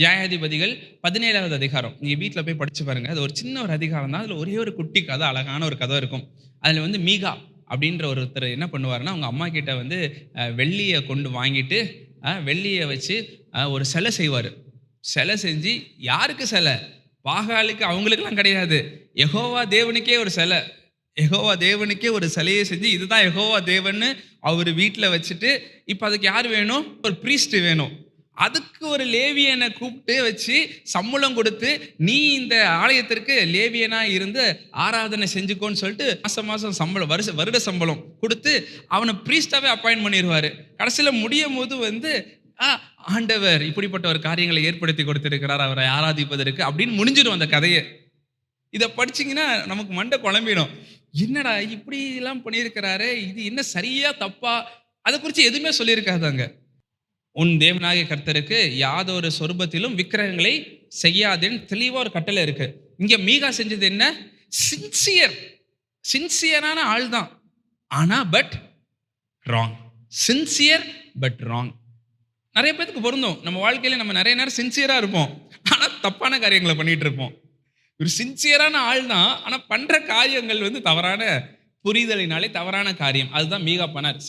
நியாயாதிபதிகள் 17வது அதிகாரம். நீங்க வீட்ல போய் படிச்சு பாருங்க. அது ஒரு சின்ன ஒரு அதிகாரம் தான். அதுல ஒரே ஒரு குட்டி கதை, அழகான ஒரு கதை இருக்கும். அதுல வந்து மீகா அப்படின்ற ஒருத்தர் என்ன பண்ணுவாருன்னா, அவங்க அம்மா கிட்ட வந்து வெள்ளிய கொண்டு வாங்கிட்டு, வெள்ளிய வச்சு ஒரு சிலை செய்வாரு. சிலை செஞ்சு யாருக்கு சிலை? பாகாலுக்கு அவங்களுக்கெல்லாம் கிடையாது. யெகோவா தேவனுக்கே ஒரு சிலை. யெகோவா தேவனுக்கே ஒரு சிலையை செஞ்சு, இதுதான் யெகோவா தேவன்னு அவரு வீட்ல வச்சுட்டு, இப்ப அதுக்கு யார் வேணும்? ஒரு பிரீஸ்ட் வேணும். அதுக்கு ஒரு லேவியனை கூப்பிட்டு வச்சு சம்பளம் கொடுத்து, நீ இந்த ஆலயத்திற்கு லேவியனா இருந்து ஆராதனை செஞ்சுக்கோன்னு சொல்லிட்டு மாசம் மாசம் சம்பளம், வருட சம்பளம் கொடுத்து அவனை பிரீஸ்டாவே அப்பாயின்ட் பண்ணிடுவாரு. கடைசியில முடியும் போது வந்து ஆண்டவர் இப்படிப்பட்ட ஒரு காரியங்களை ஏற்படுத்தி கொடுத்திருக்கிறார் அவரை ஆராதிப்பதற்கு அப்படின்னு முடிஞ்சிடும் அந்த கதையை. இதை படிச்சீங்கன்னா நமக்கு மண்டை குழம்பிடும். என்னடா இப்படி எல்லாம் பண்ணியிருக்கிறாரு, இது என்ன சரியா தப்பா? அதை குறித்து எதுவுமே சொல்லியிருக்காதாங்க. உன் தேவனாகிய கர்த்தருக்கு யாதொரு சொரூபத்திலும் விக்கிரகங்களை செய்யாதேன்னு தெளிவா ஒரு கட்டளை இருக்கு. இங்க மீகா செஞ்சது என்ன? சின்சியரான ஆள் தான். ஆனா but wrong. Sincere but wrong. நிறைய பேருக்கு பொருந்தும். நம்ம வாழ்க்கையில நம்ம நிறைய நேரம் சின்சியரா இருப்போம், ஆனா தப்பான காரியங்களை பண்ணிட்டு இருப்போம். ஒரு சின்சியரான ஆள் தான், ஆனா பண்ற காரியங்கள் வந்து தவறான புரிதலினாலே தவறான காரியம். அதுதான் மீகா பண்ணார்.